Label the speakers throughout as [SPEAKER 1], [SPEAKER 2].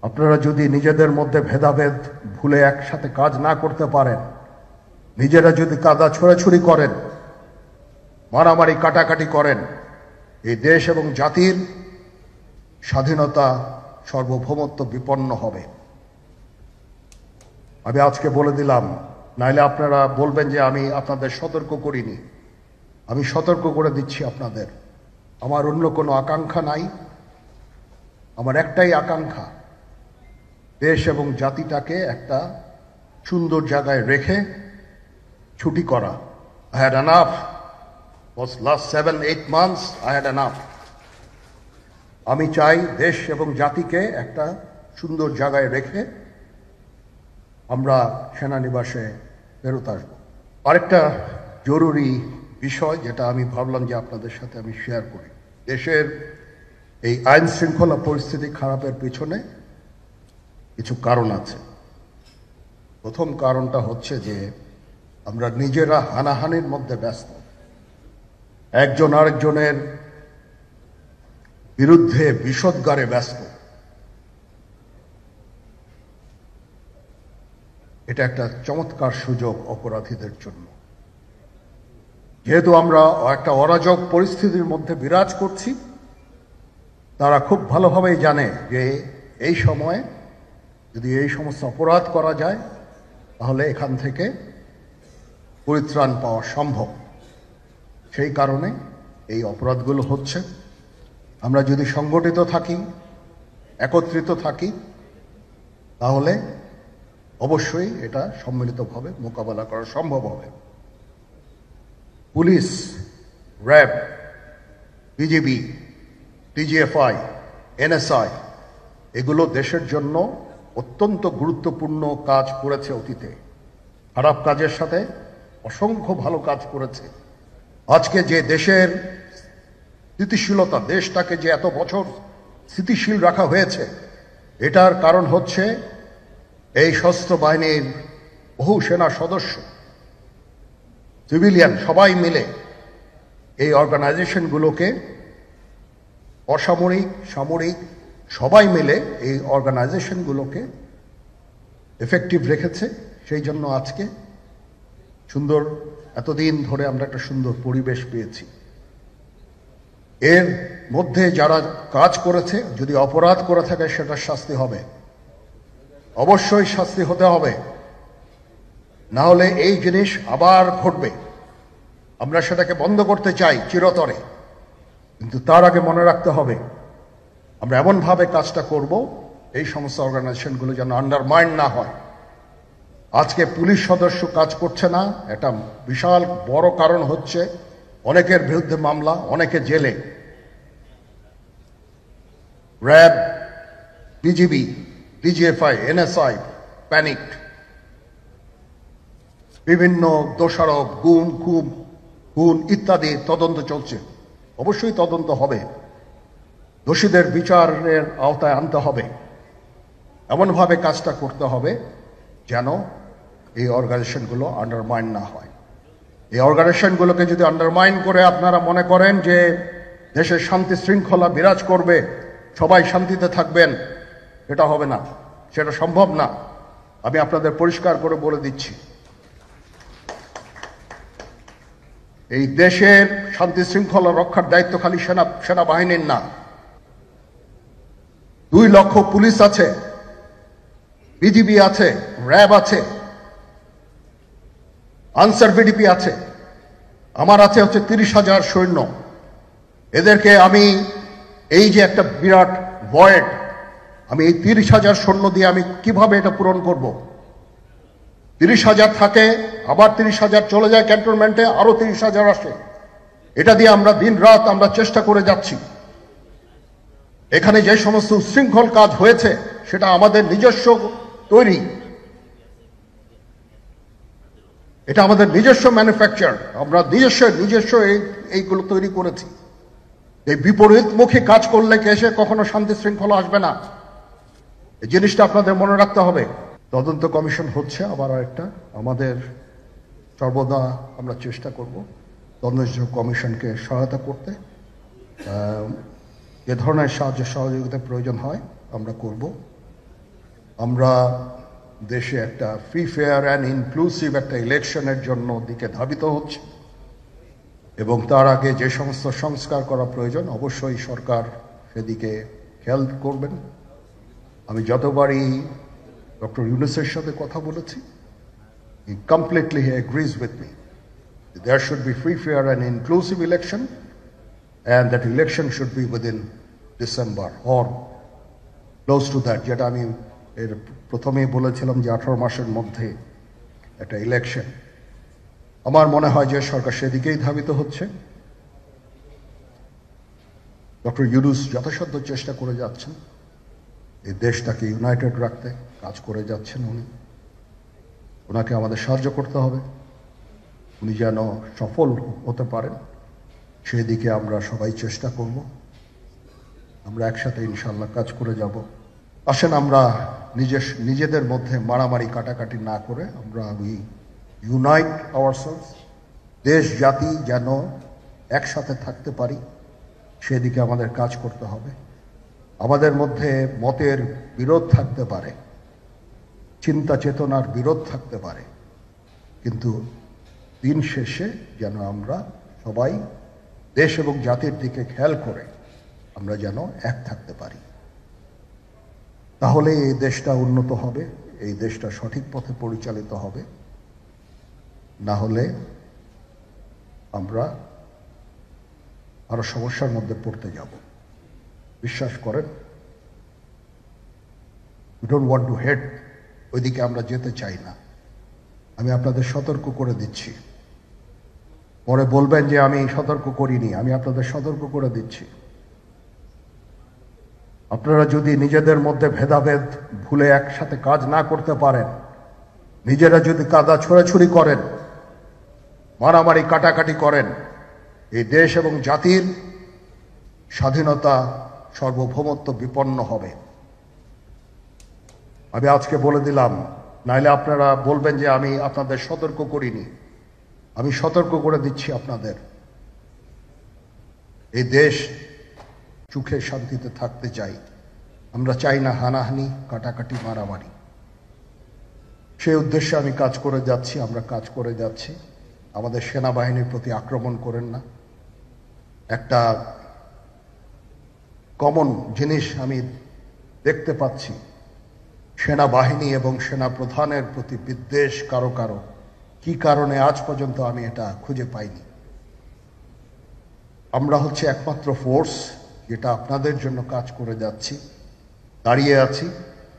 [SPEAKER 1] আপনারা যদি নিজেদের মধ্যে ভেদাভেদ ভুলে একসাথে কাজ না করতে পারেন, নিজেরা যদি কাদা ছোড়াছুড়ি করেন, মারামারি কাটাকাটি করেন, এই দেশ এবং জাতির স্বাধীনতা সার্বভৌমত্ব বিপন্ন হবে। আমি আজকে বলে দিলাম, নাইলে আপনারা বলবেন যে আমি আপনাদের সতর্ক করিনি। আমি সতর্ক করে দিচ্ছি আপনাদের। আমার অন্য কোনো আকাঙ্ক্ষা নাই। আমার একটাই আকাঙ্ক্ষা, দেশ এবং জাতিটাকে একটা সুন্দর জায়গায় রেখে ছুটি করা। I had enough. Was last 7-8 months I had enough. আমি চাই দেশ এবং জাতিকে একটা সুন্দর জায়গায় রেখে আমরা সেনানিবাসে ফেরত আসব। আরেকটা জরুরি বিষয় যেটা আমি ভাবলাম যে আপনাদের সাথে আমি শেয়ার করি। দেশের এই আইন শৃঙ্খলা পরিস্থিতি খারাপের পিছনে কিছু কারণ আছে। প্রথম কারণটা হচ্ছে যে আমরা নিজেরা হানাহানির মধ্যে ব্যস্ত, একজন আরেকজনের বিরুদ্ধে বিষোদ্গারে ব্যস্ত। এটা একটা চমৎকার সুযোগ অপরাধীদের জন্য। যেহেতু আমরা একটা অরাজক পরিস্থিতির মধ্যে বিরাজ করছি, তারা খুব ভালোভাবেই জানে যে এই সময়ে যদি এই সমস্ত অপরাধ করা যায় তাহলে এখান থেকে পরিত্রাণ পাওয়া সম্ভব। সেই কারণে এই অপরাধগুলো হচ্ছে। আমরা যদি সংগঠিত থাকি, একত্রিত থাকি, তাহলে অবশ্যই এটা সম্মিলিতভাবে মোকাবেলা করা সম্ভব হবে। Police, RAB, BGB, DGFI, NSI এগুলো দেশের জন্য অত্যন্ত গুরুত্বপূর্ণ কাজ করেছে অতীতে। খারাপ কাজের সাথে অসংখ্য ভালো কাজ করেছে। আজকে যে দেশের স্থিতিশীলতা, দেশটাকে যে এত বছর স্থিতিশীল রাখা হয়েছে, এটার কারণ হচ্ছে এই সশস্ত্র বাহিনীর বহু সেনা সদস্য, সিভিলিয়ান সবাই মিলে এই অর্গানাইজেশনগুলোকে, অসামরিক সামরিক সবাই মিলে এই অর্গানাইজেশনগুলোকে এফেক্টিভ রেখেছে। সেই জন্য আজকে সুন্দর, এতদিন ধরে আমরা একটা সুন্দর পরিবেশ পেয়েছি। এর মধ্যে যারা কাজ করেছে, যদি অপরাধ করে থাকে সেটার শাস্তি হবে, অবশ্যই শাস্তি হতে হবে। না হলে এই জিনিস আবার ঘটবে। আমরা সেটাকে বন্ধ করতে চাই চিরতরে, কিন্তু তার আগে মনে রাখতে হবে আমরা এমনভাবে কাজটা করব এই সমস্ত অর্গানাইজেশনগুলো যেন আন্ডারমাইন না হয়। আজকে পুলিশ সদস্য কাজ করছে না, এটা বিশাল বড় কারণ হচ্ছে অনেকের বিরুদ্ধে মামলা, অনেকে জেলে। RAB, BGB, DGFI, NSI panicked. বিভিন্ন দোষারোপ, খুন ইত্যাদি তদন্ত চলছে। অবশ্যই তদন্ত হবে, দোষীদের বিচারের আওতায় আনতে হবে। এমনভাবে কাজটা করতে হবে যেন এই অর্গানাইজেশনগুলো আন্ডারমাইন না হয়। এই অর্গানাইজেশনগুলোকে যদি আন্ডারমাইন করে আপনারা মনে করেন যে দেশের শান্তি শৃঙ্খলা বিরাজ করবে, সবাই শান্তিতে থাকবেন, এটা হবে না, সেটা সম্ভব না। আমি আপনাদের পরিষ্কার করে বলে দিচ্ছি, এই দেশের শান্তি শৃঙ্খলা রক্ষার দায়িত্ব খালি সেনাবাহিনীর না। 2 লক্ষ পুলিশ আছে, বিজিবি আছে, র্যাব আছে, আনসার বিডিপি আছে, আমার আছে হচ্ছে 30,000 সৈন্য। এদেরকে আমি এই যে একটা বিরাট ভয়েড, আমি এই 30,000 সৈন্য দিয়ে আমি কিভাবে এটা পূরণ করব? 30,000 থাকে, আবার 30,000 চলে যায় ক্যান্টনমেন্টে, আরো 30,000 আসে। এটা দিয়ে আমরা দিন রাত আমরা চেষ্টা করে যাচ্ছি। এখানে যে সমস্ত উচ্ছৃঙ্খল কাজ হয়েছে সেটা আমাদের নিজস্ব তৈরি, এটা আমাদের নিজস্ব ম্যানুফ্যাকচার, আমরা নিজস্ব এইগুলো তৈরি করেছি। এই বিপরীতমুখী কাজ করলে কেসে কখনো শান্তি শৃঙ্খলা আসবে না। এই জিনিসটা আপনাদের মনে রাখতে হবে। তদন্ত কমিশন হচ্ছে আবার আরেকটা, আমাদের সর্বদা আমরা চেষ্টা করব তদন্ত কমিশনকে সহায়তা করতে। যে ধরনের সাহায্য সহযোগিতা প্রয়োজন হয় আমরা করব। আমরা দেশে একটা ফ্রি ফেয়ার অ্যান্ড ইনক্লুসিভ একটা ইলেকশনের জন্য দিকে ধাবিত হচ্ছে এবং তার আগে যে সমস্ত সংস্কার করা প্রয়োজন অবশ্যই সরকার সেদিকে খেয়াল করবেন। আমি যতবারই ডক্টর ইউনূসের সাথে কথা বলেছি, he completely agrees with me. There should be free, fair and inclusive election, and that election should be within December or close to that. যেটা আমি এর প্রথমেই বলেছিলাম যে 18 মাসের মধ্যে একটা ইলেকশন। আমার মনে হয় যে সরকার সেদিকেই ধাবিত হচ্ছে। ডক্টর ইউনূস যথাসাধ্য চেষ্টা করে যাচ্ছেন এই দেশটাকে ইউনাইটেড রাখতে, কাজ করে যাচ্ছেন উনি। ওনাকে আমাদের সাহায্য করতে হবে, উনি যেন সফল হতে পারেন সেদিকে আমরা সবাই চেষ্টা করব। আমরা একসাথে ইনশাল্লাহ কাজ করে যাব। আসেন আমরা নিজেদের মধ্যে মারামারি কাটাকাটি না করে আমরা ইউনাইট আওয়ারসেলস, দেশ জাতি যেন একসাথে থাকতে পারি সেদিকে আমাদের কাজ করতে হবে। আমাদের মধ্যে মতের বিরোধ থাকতে পারে, চিন্তা চেতনার বিরোধ থাকতে পারে, কিন্তু দিন শেষে যেন আমরা সবাই দেশ এবং জাতির দিকে খেয়াল করে আমরা যেন এক থাকতে পারি। তাহলে এই দেশটা উন্নত হবে, এই দেশটা সঠিক পথে পরিচালিত হবে। না হলে আমরা আরো সমস্যার মধ্যে পড়তে যাব। বিশ্বাস করেন, we don't want to head ওইদিকে আমরা যেতে চাই না। আমি আপনাদের সতর্ক করে দিচ্ছি, পরে বলবেন যে আমি সতর্ক করিনি। আমি আপনাদের সতর্ক করে দিচ্ছি, আপনারা যদি নিজেদের মধ্যে ভেদাভেদ ভুলে একসাথে কাজ না করতে পারেন, নিজেরা যদি কাদা ছোড়াছুড়ি করেন, মারামারি কাটাকাটি করেন, এই দেশ এবং জাতির স্বাধীনতা সার্বভৌমত্ব বিপন্ন হবে। আমি আজকে বলে দিলাম, নাইলে আপনারা বলবেন যে আমি আপনাদের সতর্ক করিনি। আমি সতর্ক করে দিচ্ছি আপনাদের। এই দেশ সুখে শান্তিতে থাকতে চাই, আমরা চাই না হানাহানি কাটাকাটি মারামারি। সেই উদ্দেশ্যে আমি কাজ করে যাচ্ছি, আমরা কাজ করে যাচ্ছি। আমাদের সেনাবাহিনীর প্রতি আক্রমণ করেন না। একটা কমন জিনিস আমি দেখতে পাচ্ছি, সেনাবাহিনী এবং সেনা প্রধানের প্রতি বিদ্বেষ কারো কারো। কি কারণে আজ পর্যন্ত আমি এটা খুঁজে পাইনি। আমরা হচ্ছে একমাত্র ফোর্স যেটা আপনাদের জন্য কাজ করে যাচ্ছি, দাঁড়িয়ে আছি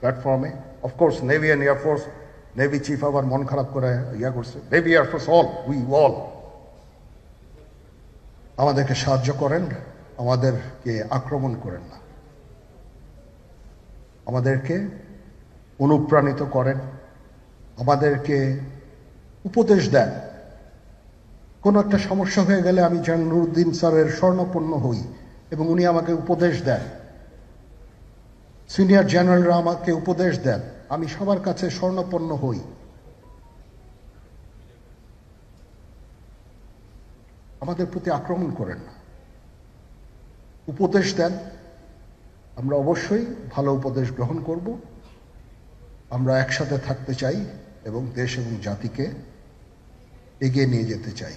[SPEAKER 1] প্ল্যাটফর্মে। Of course navy and air force, navy chief আবার মন খারাপ করে করছে, navy air force all, we all আমাদেরকে সাহায্য করেন, আমাদেরকে আক্রমণ করেন না, আমাদেরকে অনুপ্রাণিত করেন, আমাদেরকে উপদেশ দেন। কোনো একটা সমস্যা হয়ে গেলে আমি যেন নুরুদ্দিন স্যারের স্বর্ণপন্ন হই এবং উনি আমাকে উপদেশ দেন, সিনিয়র জেনারেলরা আমাকে উপদেশ দেন, আমি সবার কাছে স্বর্ণপন্ন হই। আমাদের প্রতি আক্রমণ করেন না, উপদেশ দেন। আমরা অবশ্যই ভালো উপদেশ গ্রহণ করব। আমরা একসাথে থাকতে চাই এবং দেশ এবং জাতিকে এগিয়ে নিয়ে যেতে চাই।